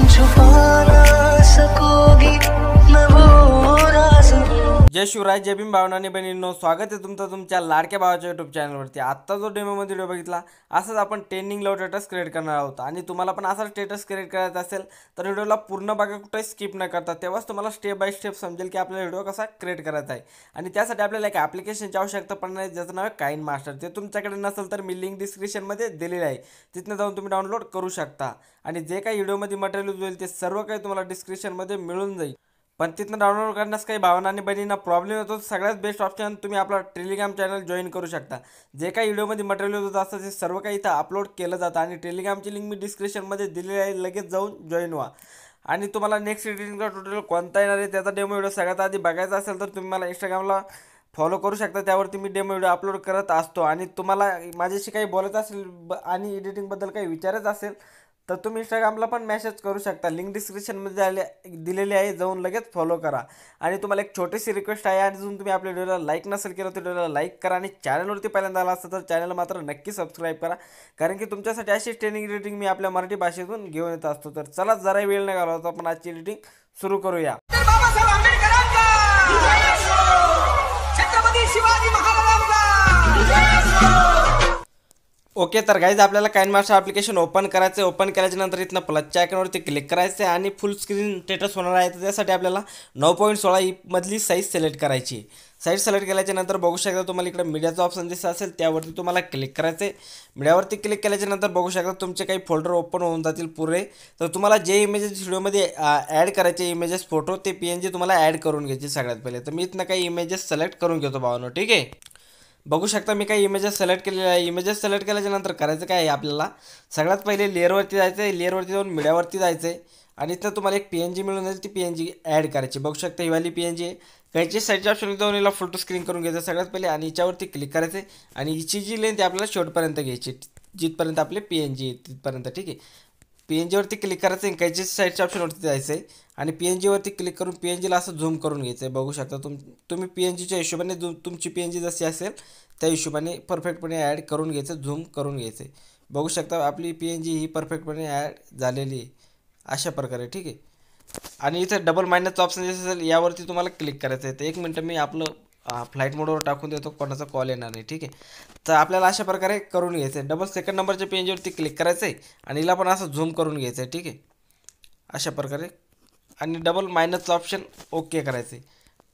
छुपा ना सकोगी मैं वो राज़ हूँ। जय शिवराय, जय भीम भावनाने बहिणींनो, स्वागत आहे तुमचं तुमच्या लाडक्या भावाच्या यूट्यूब चॅनलवरती। आत्ता जो डेमोमध्ये व्हिडिओ बघितला असंच आपण ट्रेंडिंग लव स्टेटस क्रिएट करणार आहोत आणि तुम्हाला पण असा स्टेटस क्रिएट करायचा असेल तर व्हिडिओला पूर्ण बघा, कुठेही स्किप न करता, तेव्हाच तुम्हाला स्टेप बाय स्टेप समजेल की आपला व्हिडिओ कसा क्रिएट करायचा आहे। आणि त्यासाठी आपल्याला एक ॲप्लिकेशनची आवश्यकता पडणार आहे ज्याचं नाव आहे काइन मास्टर। ते तुमच्याकडे नसेल तर मी लिंक डिस्क्रिप्शनमध्ये दिलेली आहे, तिथनं जाऊन तुम्ही डाउनलोड करू शकता। आणि जे काही व्हिडिओमध्ये मटेरियल यूज होईल ते सर्व काही तुम्हाला डिस्क्रिप्शनमध्ये मिळून जाईल। पण तिथनं डाउनलोड करण्यास काही भावना आणि बहिणींना प्रॉब्लेम येतो, सगळ्यात बेस्ट ऑप्शन तुम्ही आपला टेलिग्राम चॅनल जॉईन करू शकता। जे काही व्हिडिओमध्ये मटेरियल यूज होत असतं ते सर्व काही इथं अपलोड केलं जातं आणि टेलिग्रामची लिंक मी डिस्क्रिप्शनमध्ये दिलेली आहे, लगेच जाऊन जॉईन व्हा। आणि तुम्हाला नेक्स्ट एडिटिंगचा ट्युटोरियल कोणता येणार आहे त्याचा डेमो व्हिडिओ सगळ्यात आधी बघायचा असेल तर तुम्ही मला इंस्टाग्रामला फॉलो करू शकता, त्यावरती मी डेमो व्हिडिओ अपलोड करत असतो। आणि तुम्हाला माझ्याशी काही बोलायचं असेल आणि एडिटिंगबद्दल काही विचारायचं असेल तर तुम्ही इंस्टाग्रामला पण मेसेज करू शकता, लिंक डिस्क्रिप्शनमध्ये दिलेली आहे, जाऊन लगेच फॉलो करा। आणि तुम्हाला एक छोटीशी रिक्वेस्ट आहे, अजून तुम्ही आपल्या व्हिडिओला लाईक नसेल केलं तर व्हिडिओला लाईक करा आणि चॅनलवरती पहिल्यांदा आला असतं तर चॅनल मात्र नक्की सबस्क्राईब करा, कारण की तुमच्यासाठी अशी ट्रेनिंग एडिटिंग मी आपल्या मराठी भाषेतून घेऊन येत असतो। तर चला, जरा वेळ न घालवता आपण आजची एडिटिंग सुरू करूया। बाबासाहेब आंबेडकरांचा छत्रपती शिवाजी महाराजांचा। ओके, तर गाईज आपल्याला काइन मास्टर ॲप्लिकेशन ओपन करायचं आहे। ओपन केल्याच्यानंतर इथनं प्लसच्या आयकॉनवरती क्लिक करायचं आहे आणि फुल स्क्रीन स्टेटस होणार आहे, तर त्यासाठी आपल्याला 9.16 ही मधली साईज सिलेक्ट करायची आहे। साईज सिलेक्ट केल्याच्यानंतर बघू शकता तुम्हाला इकडे मीडियाचा ऑप्शन दिसत असेल, त्यावरती तुम्हाला क्लिक करायचं आहे। मीडियावरती क्लिक केल्याच्यानंतर बघू शकता तुमचे काही फोल्डर ओपन होऊन जातील पुरे। तर तुम्हाला जे इमेजेस व्हिडिओमध्ये ॲड करायचे इमेजेस फोटो ते PNG तुम्हाला ॲड करून घ्यायचे सगळ्यात पहिले। तर मी इथनं काही इमेजेस सिलेक्ट करून घेतो भावानो, ठीक आहे। बघू शकता मी काही इमेजेस सिलेक्ट केलेले आहे। इमेजेस सिलेक्ट केल्याच्यानंतर करायचं काय आहे, आपल्याला सगळ्यात पहिले लेअरवरती जायचं आहे। लेअरवरती जाऊन मीडियावरती जायचं आहे आणि इथं तुम्हाला एक PNG मिळून जाईल, ती PNG ॲड करायची। बघू शकता ही वाली PNG आहे। काहीची साईडच्या ऑप्शन जाऊन याला फोटो स्क्रीन करून घ्यायचं सगळ्यात पहिले आणि हिच्यावरती क्लिक करायचं आहे आणि हिची जी लेंथ आहे आपल्याला शेवटपर्यंत घ्यायची, जिथपर्यंत आपले PNG आहे तिथपर्यंत, ठीक आहे। PNGवरती क्लिक करायचं आहे, काहीची साईडच्या ऑप्शनवरती जायचं आहे आणि PNGवरती क्लिक करून PNGला असं झूम करून घ्यायचं आहे। बघू शकता तुम्ही PNGच्या हिशोबाने तुमची PNG जशी असेल त्या हिशोबाने परफेक्टपणे ॲड करून घ्यायचं, झूम करून घ्यायचं। बघू शकता आपली PNG ही परफेक्टपणे ॲड झालेली आहे अशा प्रकारे, ठीक आहे। आणि इथं डबल मायनसचं ऑप्शन जे असेल यावरती तुम्हाला क्लिक करायचं आहे। तर एक मिनटं मी आपलं फ्लाईट मोडवर टाकून देतो, कोणाचा कॉल येणार नाही, ठीक आहे। तर आपल्याला अशा प्रकारे करून घ्यायचं आहे। डबल सेकंड नंबरच्या PNGवरती क्लिक करायचं आहे आणि हिला पण असं झूम करून घ्यायचं आहे, ठीक आहे, अशा प्रकारे। आणि डबल मायनसचं ऑप्शन ओके करायचं आहे।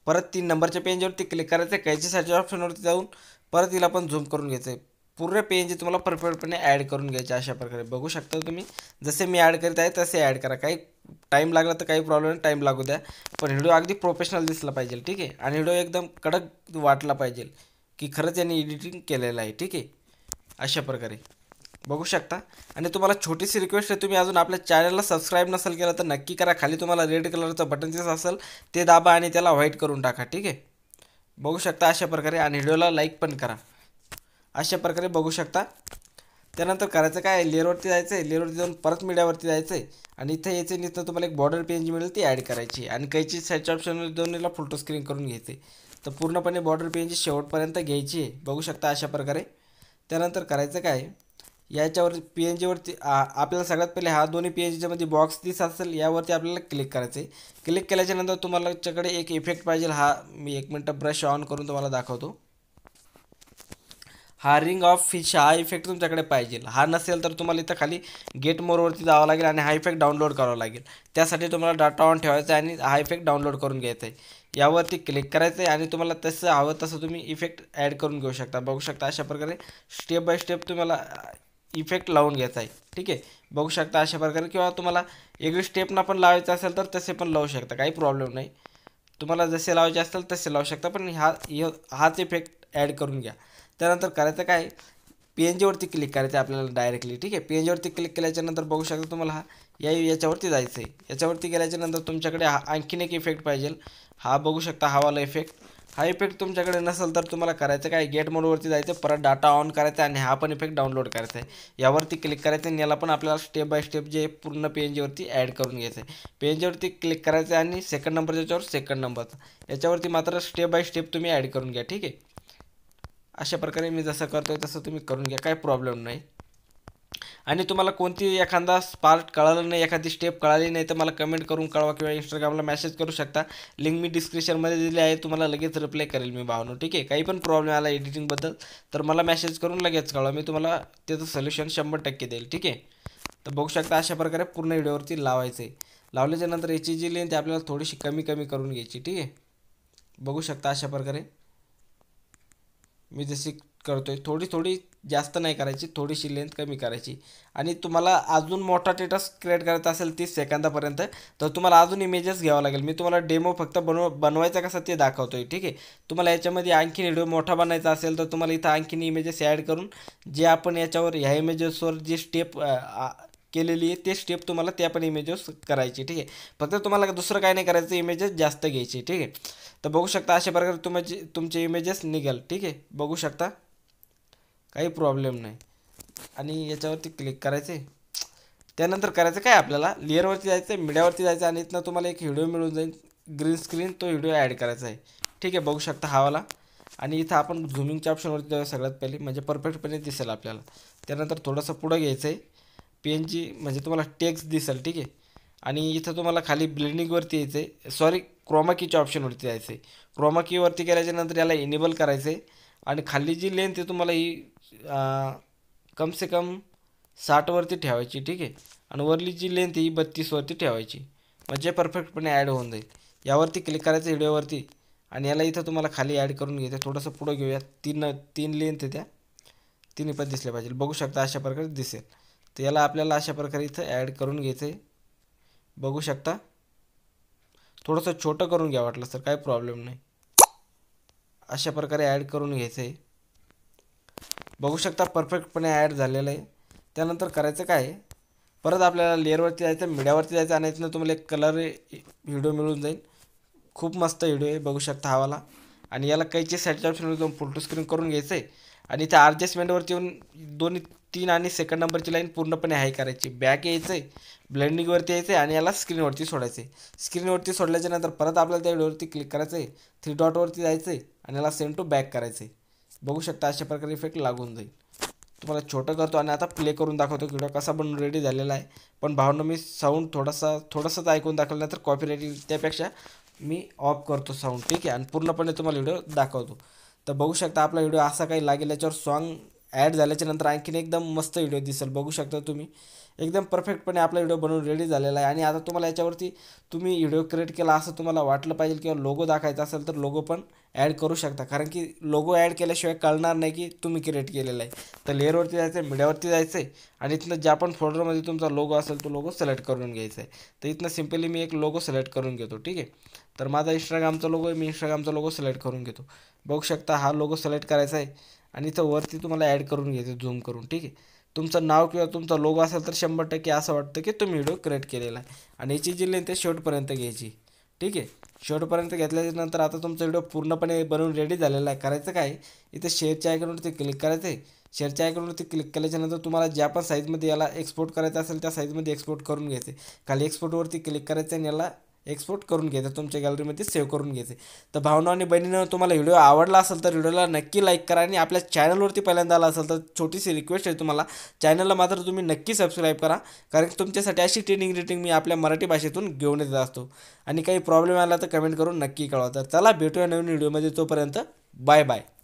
परत 3 नंबरच्या PNGवरती क्लिक करायचं आहे, काहीच्या ऑप्शनवरती जाऊन परत हिला पण झूम करून घ्यायचं आहे। पूर्ण PNG तुम्हाला परफेक्टपणे ॲड करून घ्यायचे अशा प्रकारे। बघू शकता तुम्ही जसे मी ॲड करीत आहे तसे ॲड करा, काही टाईम लागला तर काही प्रॉब्लेम नाही, टाईम लागू द्या, पण व्हिडिओ अगदी प्रोफेशनल दिसला पाहिजे, ठीक आहे। आणि व्हिडिओ एकदम कडक वाटला पाहिजे की खरंच यांनी एडिटिंग केलेलं आहे, ठीक आहे, अशा प्रकारे बघू शकता। आणि तुम्हाला छोटीशी रिक्वेस्ट आहे, तुम्ही अजून आपल्या चॅनलला सबस्क्राईब नसेल केलं तर नक्की करा। खाली तुम्हाला रेड कलरचं बटन दिसत असेल ते दाबा आणि त्याला व्हाईट करून टाका, ठीक आहे। बघू शकता अशा प्रकारे आणि व्हिडिओला लाईक पण करा अशा प्रकारे, बघू शकता। त्यानंतर करायचं काय, लेअरवरती जायचं आहे, लेअरवरती जाऊन परत मीडियावरती जायचं आहे आणि इथं यायचं आहे, इथं तुम्हाला एक बॉर्डर PNG मिळेल ती ॲड करायची आणि काहीची साईडच्या ऑप्शनवर दोन याला फोटो स्क्रीन करून घ्यायचे। तर पूर्णपणे बॉर्डर PNG शेवटपर्यंत घ्यायची आहे, बघू शकता अशा प्रकारे। त्यानंतर करायचं काय, याच्यावर PNGवरती आपल्याला सगळ्यात पहिले हा दोन्ही PNGच्या मध्ये बॉक्स दिसत असेल यावरती आपल्याला क्लिक करायचं आहे। क्लिक केल्याच्यानंतर तुम्हाला तुमच्याकडे एक इफेक्ट पाहिजे, हा मी एक मिनटं ब्रश ऑन करून तुम्हाला दाखवतो। हा रिंग ऑफ फिश हा इफेक्ट तुमच्याकडे पाहिजे, हा नसेल तर तुम्हाला इथं खाली गेट मोरवरती जावं लागेल आणि हा इफेक्ट डाउनलोड करावा लागेल। त्यासाठी तुम्हाला डाटा ऑन ठेवायचा आहे आणि हा इफेक्ट डाउनलोड करून घ्यायचा आहे। यावरती क्लिक करायचं आहे आणि तुम्हाला तसं हवं तसं तुम्ही इफेक्ट ॲड करून घेऊ शकता। बघू शकता अशा प्रकारे स्टेप बाय स्टेप तुम्हाला इफेक्ट लावून घ्यायचा आहे, ठीक आहे। बघू शकता अशा प्रकारे, किंवा तुम्हाला वेगळी स्टेपना पण लावायचं असेल तर तसे पण लावू शकता, काही प्रॉब्लेम नाही। तुम्हाला जसे लावायचे असतील तसे लावू शकता, पण हाच इफेक्ट ॲड करून घ्या। त्यानंतर करायचं काय, PNGवरती क्लिक करायचं आहे आपल्याला डायरेक्टली, ठीक आहे। PNGवरती क्लिक केल्याच्यानंतर बघू शकता तुम्हाला याच्यावरती जायचं आहे। याच्यावरती गेल्याच्यानंतर तुमच्याकडे आणखीन एक इफेक्ट पाहिजे, हा बघू शकता हा वाला इफेक्ट। हा इफेक्ट तुमच्याकडे नसेल तर तुम्हाला करायचं काय, गेट मोडवरती जायचं, परत डाटा ऑन करायचा आणि हा पण इफेक्ट डाउनलोड करायचा आहे। यावरती क्लिक करायचं आणि याला पण आपल्याला स्टेप बाय स्टेप जे पूर्ण PNGवरती ॲड करून घ्यायचं आहे। PNGवरती क्लिक करायचं आणि सेकंड नंबरच्या याच्यावर सेकंड नंबरचा याच्यावरती मात्र स्टेप बाय स्टेप तुम्ही ॲड करून घ्या, ठीक आहे। अशा प्रकारे मी जसं करतोय तसं तुम्ही करून घ्या, काही प्रॉब्लेम नाही। आणि तुम्हाला कोणती एखादा पार्ट कळालं नाही, एखादी स्टेप कळाली नाही तर मला कमेंट करून कळवा किंवा इंस्टाग्रामला मेसेज करू शकता. लिंक मी डिस्क्रिप्शनमध्ये दिली आहे, तुम्हाला लगेच रिप्लाय करेल मी भावनो. ठीक आहे, काही पण प्रॉब्लेम आला एडिटिंगबद्दल तर मला मेसेज करून लगेच कळवा, मी तुम्हाला त्याचं सोल्युशन 100% देईल. ठीक आहे, तर बघू शकता अशा प्रकारे पूर्ण व्हिडिओवरती लावायचं आहे. लावल्याच्यानंतर याची जी लेंथ आपल्याला थोडीशी कमी कमी करून घ्यायची. ठीक आहे, बघू शकता अशा प्रकारे मी जशी करतोय, थोडी थोडी जास्त नाही करायची, थोडीशी लेंथ कमी करायची. आणि तुम्हाला अजून मोठा स्टेटस क्रिएट करायचा असेल 30 सेकंदापर्यंत तर तुम्हाला अजून इमेजेस घ्यावं लागेल. मी तुम्हाला डेमो फक्त बनवायचा कसा ते दाखवतोय. ठीक आहे, तुम्हाला याच्यामध्ये आणखीन व्हिडिओ मोठा बनायचा असेल तर तुम्हाला इथं आणखीन इमेजेस ॲड करून जे आपण याच्यावर ह्या इमेजेसवर जी स्टेप केलेली आहे ते स्टेप तुम्हाला त्या पण इमेजेस करायची. ठीक आहे, फक्त तुम्हाला दुसरं काय नाही करायचं, इमेजेस जास्त घ्यायची. ठीक आहे, तर बघू शकता अशा प्रकारे तुमचे इमेजेस निघेल. ठीक आहे, बघू शकता काही प्रॉब्लेम नाही. आणि याच्यावरती क्लिक करायचे. त्यानंतर करायचं काय, आपल्याला लेअरवरती जायचं आहे, मीडियावरती जायचं आणि इथनं तुम्हाला एक व्हिडिओ मिळून जाईल ग्रीन स्क्रीन, तो व्हिडिओ ॲड करायचा आहे. ठीक आहे, बघू शकता हावाला. आणि इथं आपण झुमिंगच्या ऑप्शनवरती जाऊया सगळ्यात पहिले, म्हणजे परफेक्टपणे दिसेल आपल्याला. त्यानंतर थोडंसं पुढं घ्यायचं आहे, PNG म्हणजे तुम्हाला टेक्स्ट दिसेल. ठीक आहे, आणि इथं तुम्हाला खाली ब्लेंडिंगवरती यायचं आहे, सॉरी क्रोमा कीच्या ऑप्शनवरती जायचं आहे. क्रोमा कीवरती केल्याच्यानंतर याला इनेबल करायचं आहे. आणि खाली जी लेंथ आहे तुम्हाला ही कम से कम 60वरती ठेवायची. ठीक आहे, आणि वरली जी लेंथ ही 32वरती ठेवायची, म्हणजे परफेक्टपणे ॲड होऊन जाईल. यावरती क्लिक करायचं व्हिडिओवरती आणि याला इथं तुम्हाला खाली ॲड करून घ्यायचं. थोडंसं पुढं घेऊया, तीन लेंथ आहे त्या तिन्ही पण दिसल्या पाहिजे. बघू शकता अशा प्रकारे दिसेल. तर याला आपल्याला अशा प्रकारे इथं ॲड करून घ्यायचं आहे. बघू शकता थोडंसं छोटं करून घ्या वाटलं तर काही प्रॉब्लेम नाही. अशा प्रकारे ॲड करून घ्यायचं आहे. बघू शकता परफेक्टपणे ॲड झालेलं आहे. त्यानंतर करायचं काय आहे, परत आपल्याला लेअरवरती जायचं, मीडियावरती जायचं आणि इथनं तुम्हाला एक कलर व्हिडिओ मिळून जाईल. खूप मस्त व्हिडिओ आहे, बघू शकता हावाला. आणि याला काहीचे साईडच्या ऑप्शनवर जाऊन फोटो स्क्रीन करून घ्यायचं आहे. आणि त्या ॲडजस्टमेंटवरती येऊन 2, 3 आणि सेकंड नंबरची लाईन पूर्णपणे हाय करायची. बॅक यायचं आहे, ब्लेंडिंगवरती यायचं आहे आणि याला स्क्रीनवरती सोडायचं आहे. स्क्रीनवरती सोडल्याच्यानंतर परत आपल्याला त्या व्हिडिओवरती क्लिक करायचं आहे, 3 डॉटवरती जायचं आहे आणि याला सेंड टू बॅक करायचं आहे. बघू शकता अशा प्रकारे इफेक्ट लागून जाईल. तुम्हाला छोटं करतो आणि आता प्ले करून दाखवतो व्हिडिओ कसा बनून रेडी झालेला आहे. पण भावना मी साऊंड थोडंसंच ऐकून दाखवलं नाही तर कॉपीराईट येईल, त्यापेक्षा मी ऑफ करतो साऊंड. ठीक आहे, आणि पूर्णपणे तुम्हाला व्हिडिओ दाखवतो. तर बघू शकता आपला व्हिडिओ असा काही लागेल. याच्यावर सॉन्ग ॲड झाल्याच्यानंतर आणखीन एकदम मस्त व्हिडिओ दिसेल. बघू शकता तुम्ही एकदम परफेक्टपणे आपला व्हिडिओ बनवून रेडी झालेला आहे. आणि आता तुम्हाला याच्यावरती तुम्ही व्हिडिओ क्रिएट केला असं तुम्हाला वाटलं पाहिजे किंवा लोगो दाखवायचा असेल तर लोगो पण ॲड करू शकता, कारण की लोगो ॲड केल्याशिवाय कळणार नाही की तुम्ही क्रिएट केलेला आहे. तर लेअरवरती जायचं आहे, मीडियावरती जायचं आहे आणि इथनं ज्या पण फोल्डरमध्ये तुमचा लोगो असेल तो लोगो सिलेक्ट करून घ्यायचा आहे. तर इथनं सिम्पली मी एक लोगो सिलेक्ट करून घेतो. ठीक आहे, तर माझा इंस्टाग्रामचा लोगो आहे, मी इंस्टाग्रामचा लोगो सिलेक्ट करून घेतो. बघू शकता हा लोगो सिलेक्ट करायचा आहे आणि इथं वरती तुम्हाला ॲड करून घ्यायचं झूम करून. ठीक आहे, तुमचं नाव किंवा तुमचा लोगो असेल तर 100% असं वाटतं की तुम्ही व्हिडिओ क्रिएट केलेला आहे. आणि याची जी लेंथ आहे शेवटपर्यंत घ्यायची. ठीक आहे, शेवटपर्यंत घेतल्यानंतर आता तुमचा व्हिडिओ पूर्णपणे बनवून रेडी झालेला आहे. करायचं काय, इथे शेअरच्या आयकॉनवरती क्लिक करायचं आहे. शेअरच्या आयकॉनवरती क्लिक केल्याच्यानंतर तुम्हाला ज्या पण साईजमध्ये याला एक्सपोर्ट करायचं असेल त्या साईजमध्ये एक्सपोर्ट करून घ्यायचे. खाली एक्सपोर्टवरती क्लिक करायचं आणि याला एक्सपोर्ट करून घ्यायचं, तुमच्या गॅलरीमध्ये सेव्ह करून घ्यायचे. तर भावना आणि बहिणीनं तुम्हाला व्हिडिओ आवडला असेल तर व्हिडिओला नक्की लाईक करा. आणि आपल्या चॅनलवरती पहिल्यांदा आला असेल तर छोटीशी रिक्वेस्ट आहे तुम्हाला, चॅनलला मात्र तुम्ही नक्की सबस्क्राईब करा, कारण की तुमच्यासाठी अशी ट्रेनिंग रेटिंग मी आपल्या मराठी भाषेतून घेऊन येत असतो. आणि काही प्रॉब्लेम आला तर कमेंट करून नक्की कळवा. तर चला भेटूया नवीन व्हिडिओमध्ये, तोपर्यंत बाय बाय.